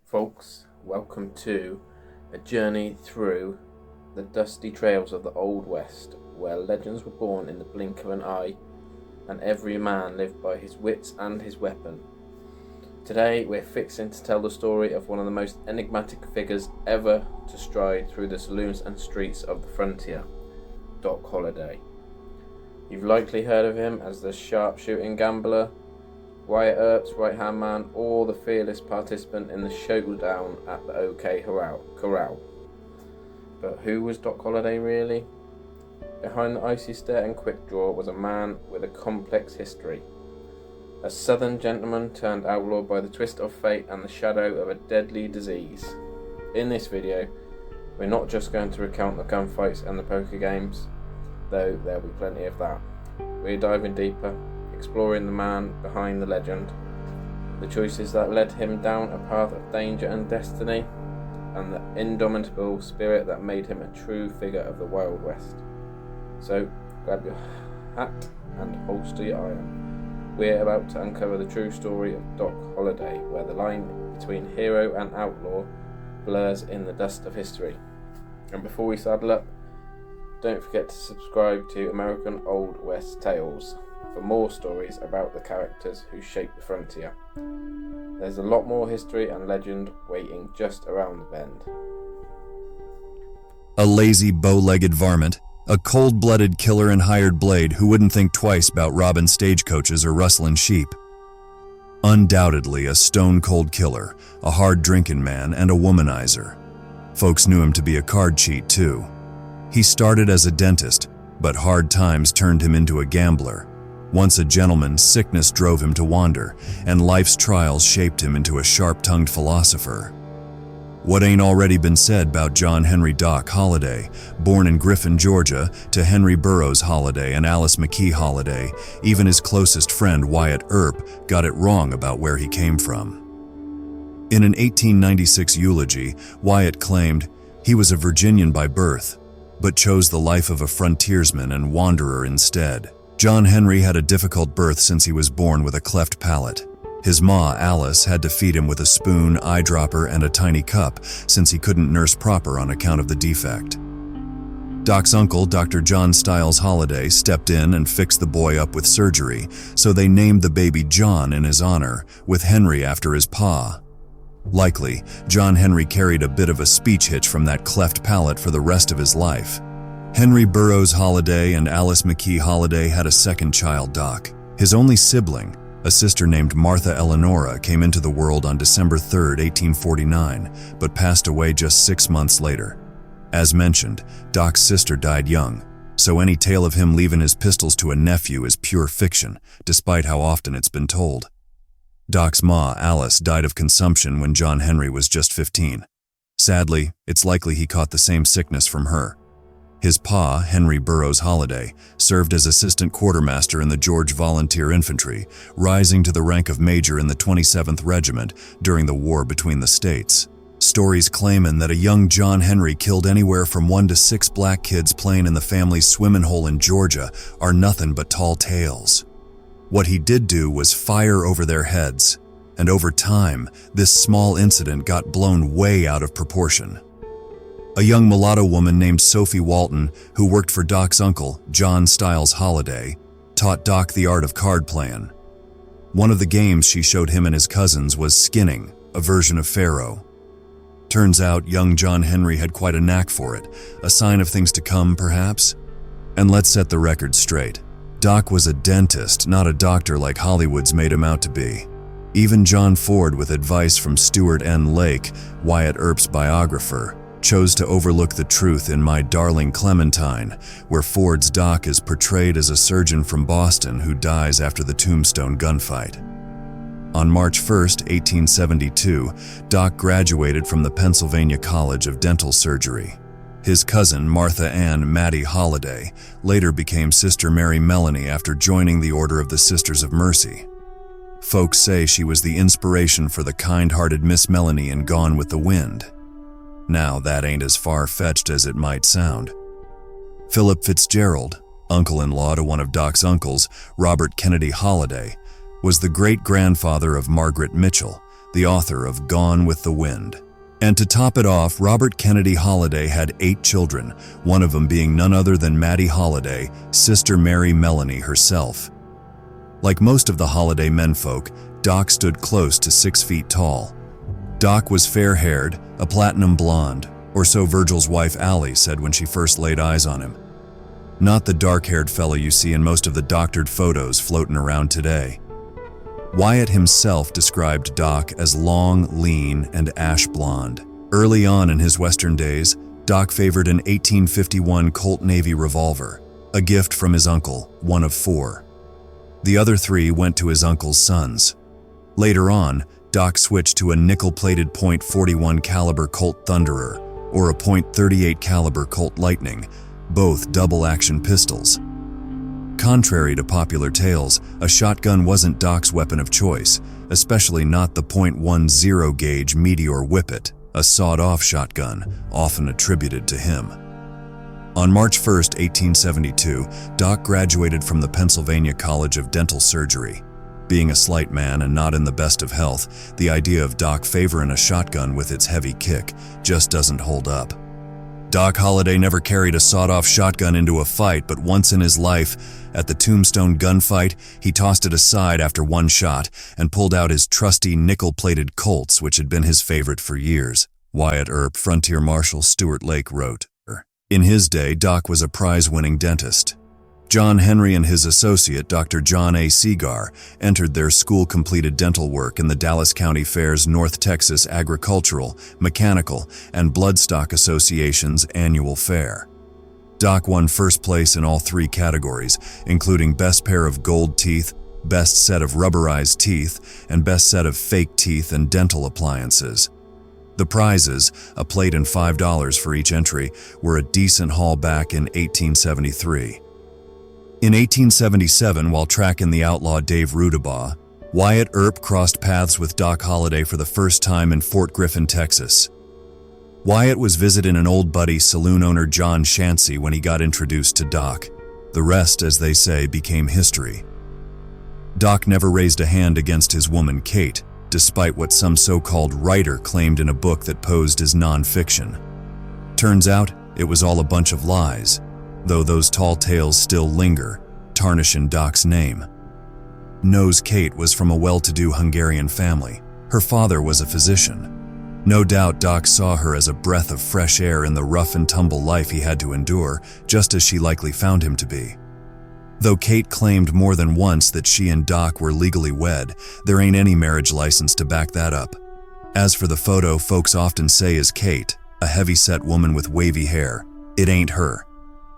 Folks, welcome to a journey through the dusty trails of the Old West, where legends were born in the blink of an eye, and every man lived by his wits and his weapon. Today we're fixing to tell the story of one of the most enigmatic figures ever to stride through the saloons and streets of the frontier, Doc Holliday. You've likely heard of him as the sharpshooting gambler, Wyatt Earp's right-hand man, or the fearless participant in the showdown at the OK Corral. But who was Doc Holliday really? Behind the icy stare and quick draw was a man with a complex history. A southern gentleman turned outlaw by the twist of fate and the shadow of a deadly disease. In this video, we're not just going to recount the gunfights and the poker games, though there'll be plenty of that. We're diving deeper, exploring the man behind the legend, the choices that led him down a path of danger and destiny, and the indomitable spirit that made him a true figure of the Wild West. So grab your hat and holster your iron. We're about to uncover the true story of Doc Holliday, where the line between hero and outlaw blurs in the dust of history. And before we saddle up, don't forget to subscribe to American Old West Tales for more stories about the characters who shaped the frontier. There's a lot more history and legend waiting just around the bend. A lazy, bow-legged varmint, a cold-blooded killer and hired blade who wouldn't think twice about robbing stagecoaches or rustling sheep. Undoubtedly a stone-cold killer, a hard-drinking man, and a womanizer. Folks knew him to be a card cheat, too. He started as a dentist, but hard times turned him into a gambler. Once a gentleman, sickness drove him to wander, and life's trials shaped him into a sharp-tongued philosopher. What ain't already been said about John Henry Doc Holliday, born in Griffin, Georgia, to Henry Burroughs Holliday and Alice McKee Holliday? Even his closest friend Wyatt Earp got it wrong about where he came from. In an 1896 eulogy, Wyatt claimed he was a Virginian by birth, but chose the life of a frontiersman and wanderer instead. John Henry had a difficult birth since he was born with a cleft palate. His ma, Alice, had to feed him with a spoon, eyedropper, and a tiny cup since he couldn't nurse proper on account of the defect. Doc's uncle, Dr. John Stiles Holliday, stepped in and fixed the boy up with surgery, so they named the baby John in his honor, with Henry after his pa. Likely, John Henry carried a bit of a speech hitch from that cleft palate for the rest of his life. Henry Burroughs Holliday and Alice McKee Holliday had a second child, Doc. His only sibling, a sister named Martha Eleonora, came into the world on December 3, 1849, but passed away just 6 months later. As mentioned, Doc's sister died young, so any tale of him leaving his pistols to a nephew is pure fiction, despite how often it's been told. Doc's ma, Alice, died of consumption when John Henry was just 15. Sadly, it's likely he caught the same sickness from her. His pa, Henry Burroughs Holliday, served as assistant quartermaster in the Georgia Volunteer Infantry, rising to the rank of major in the 27th Regiment during the war between the states. Stories claiming that a young John Henry killed anywhere from 1 to 6 black kids playing in the family's swimming hole in Georgia are nothing but tall tales. What he did do was fire over their heads, and over time, this small incident got blown way out of proportion. A young mulatto woman named Sophie Walton, who worked for Doc's uncle, John Stiles Holliday, taught Doc the art of card playing. One of the games she showed him and his cousins was skinning, a version of faro. Turns out young John Henry had quite a knack for it, a sign of things to come, perhaps? And let's set the record straight. Doc was a dentist, not a doctor like Hollywood's made him out to be. Even John Ford, with advice from Stuart N. Lake, Wyatt Earp's biographer, chose to overlook the truth in My Darling Clementine, where Ford's Doc is portrayed as a surgeon from Boston who dies after the Tombstone gunfight. On March 1, 1872, Doc graduated from the Pennsylvania College of Dental Surgery. His cousin, Martha Ann Mattie Holliday, later became Sister Mary Melanie after joining the Order of the Sisters of Mercy. Folks say she was the inspiration for the kind-hearted Miss Melanie in Gone with the Wind. Now, that ain't as far-fetched as it might sound. Philip Fitzgerald, uncle-in-law to one of Doc's uncles, Robert Kennedy Holliday, was the great-grandfather of Margaret Mitchell, the author of Gone with the Wind. And to top it off, Robert Kennedy Holliday had 8 children, one of them being none other than Maddie Holliday, Sister Mary Melanie herself. Like most of the Holliday menfolk, Doc stood close to 6 feet tall. Doc was fair-haired, a platinum blonde, or so Virgil's wife Allie said when she first laid eyes on him. Not the dark-haired fellow you see in most of the doctored photos floating around today. Wyatt himself described Doc as long, lean, and ash blonde. Early on in his Western days, Doc favored an 1851 Colt Navy revolver, a gift from his uncle, one of 4. The other 3 went to his uncle's sons. Later on, Doc switched to a nickel-plated .41 caliber Colt Thunderer or a .38 caliber Colt Lightning, both double-action pistols. Contrary to popular tales, a shotgun wasn't Doc's weapon of choice, especially not the .10 gauge Meteor Whippet, a sawed-off shotgun, often attributed to him. On March 1, 1872, Doc graduated from the Pennsylvania College of Dental Surgery. Being a slight man and not in the best of health, the idea of Doc favoring a shotgun with its heavy kick just doesn't hold up. Doc Holliday never carried a sawed-off shotgun into a fight, but once in his life, at the Tombstone gunfight, he tossed it aside after one shot and pulled out his trusty nickel-plated Colts, which had been his favorite for years. Wyatt Earp, Frontier Marshal Stuart Lake wrote, "In his day, Doc was a prize-winning dentist. John Henry and his associate, Dr. John A. Segar, entered their school-completed dental work in the Dallas County Fair's North Texas Agricultural, Mechanical, and Bloodstock Association's annual fair. Doc won first place in all 3 categories, including Best Pair of Gold Teeth, Best Set of Rubberized Teeth, and Best Set of Fake Teeth and Dental Appliances. The prizes, a plate and $5 for each entry, were a decent haul back in 1873. In 1877, while tracking the outlaw Dave Rudabaugh, Wyatt Earp crossed paths with Doc Holliday for the first time in Fort Griffin, Texas. Wyatt was visiting an old buddy, saloon owner John Shancy, when he got introduced to Doc. The rest, as they say, became history. Doc never raised a hand against his woman, Kate, despite what some so-called writer claimed in a book that posed as non-fiction. Turns out, it was all a bunch of lies, though those tall tales still linger, tarnishing Doc's name. Nose Kate was from a well-to-do Hungarian family. Her father was a physician. No doubt Doc saw her as a breath of fresh air in the rough-and-tumble life he had to endure, just as she likely found him to be. Though Kate claimed more than once that she and Doc were legally wed, there ain't any marriage license to back that up. As for the photo folks often say is Kate, a heavy-set woman with wavy hair, it ain't her.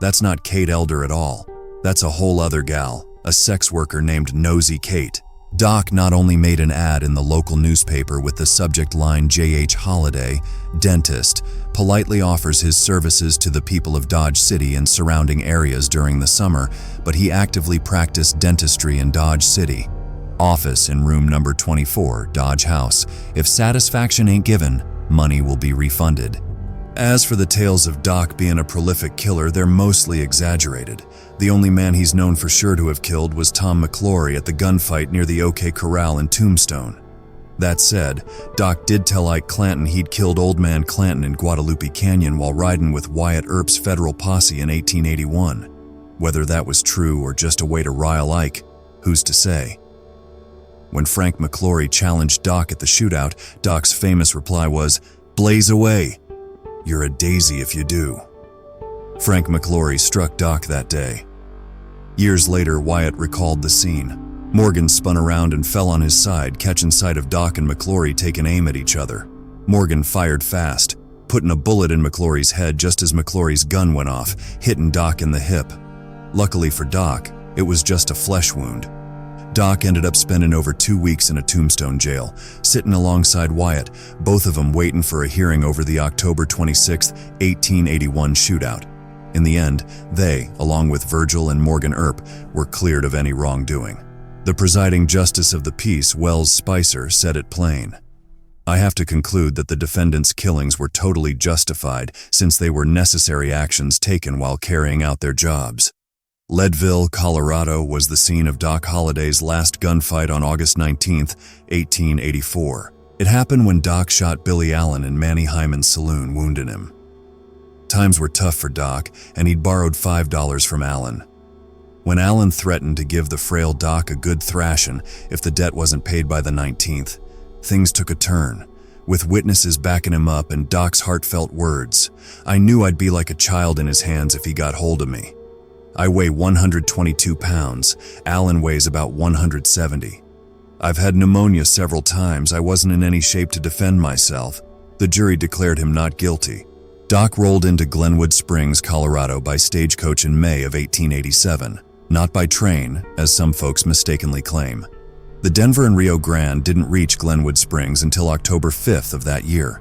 That's not Kate Elder at all. That's a whole other gal, a sex worker named Nosy Kate. Doc not only made an ad in the local newspaper with the subject line J.H. Holliday, dentist, politely offers his services to the people of Dodge City and surrounding areas during the summer, but he actively practiced dentistry in Dodge City. Office in room number 24, Dodge House. If satisfaction ain't given, money will be refunded. As for the tales of Doc being a prolific killer, they're mostly exaggerated. The only man he's known for sure to have killed was Tom McClory at the gunfight near the OK Corral in Tombstone. That said, Doc did tell Ike Clanton he'd killed Old Man Clanton in Guadalupe Canyon while riding with Wyatt Earp's federal posse in 1881. Whether that was true or just a way to rile Ike, who's to say? When Frank McClory challenged Doc at the shootout, Doc's famous reply was, "Blaze away. You're a daisy if you do." Frank McClory struck Doc that day. Years later, Wyatt recalled the scene. Morgan spun around and fell on his side, catching sight of Doc and McClory taking aim at each other. Morgan fired fast, putting a bullet in McClory's head just as McClory's gun went off, hitting Doc in the hip. Luckily for Doc, it was just a flesh wound. Doc ended up spending over 2 weeks in a Tombstone jail, sitting alongside Wyatt, both of them waiting for a hearing over the October 26, 1881 shootout. In the end, they, along with Virgil and Morgan Earp, were cleared of any wrongdoing. The presiding justice of the peace, Wells Spicer, said it plain. "I have to conclude that the defendants' killings were totally justified since they were necessary actions taken while carrying out their jobs." Leadville, Colorado was the scene of Doc Holliday's last gunfight on August 19, 1884. It happened when Doc shot Billy Allen in Manny Hyman's saloon, wounding him. Times were tough for Doc, and he'd borrowed $5 from Allen. When Allen threatened to give the frail Doc a good thrashing if the debt wasn't paid by the 19th, things took a turn. With witnesses backing him up and Doc's heartfelt words, I knew I'd be like a child in his hands if he got hold of me. I weigh 122 pounds, Allen weighs about 170. I've had pneumonia several times, I wasn't in any shape to defend myself. The jury declared him not guilty. Doc rolled into Glenwood Springs, Colorado by stagecoach in May of 1887, not by train, as some folks mistakenly claim. The Denver and Rio Grande didn't reach Glenwood Springs until October 5th of that year.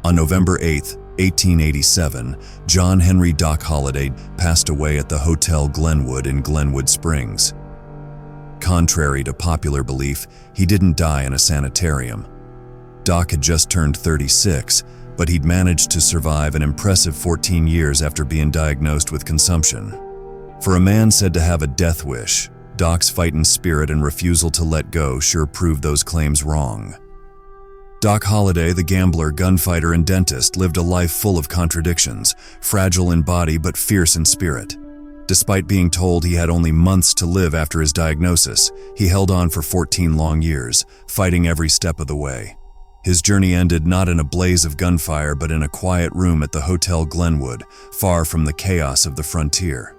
On November 8th, 1887, John Henry Doc Holliday passed away at the Hotel Glenwood in Glenwood Springs. Contrary to popular belief, he didn't die in a sanitarium. Doc had just turned 36, but he'd managed to survive an impressive 14 years after being diagnosed with consumption. For a man said to have a death wish, Doc's fighting spirit and refusal to let go sure proved those claims wrong. Doc Holliday, the gambler, gunfighter, and dentist, lived a life full of contradictions, fragile in body but fierce in spirit. Despite being told he had only months to live after his diagnosis, he held on for 14 long years, fighting every step of the way. His journey ended not in a blaze of gunfire but in a quiet room at the Hotel Glenwood, far from the chaos of the frontier.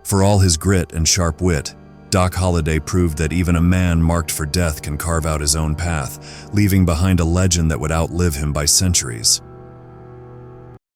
For all his grit and sharp wit, Doc Holliday proved that even a man marked for death can carve out his own path, leaving behind a legend that would outlive him by centuries.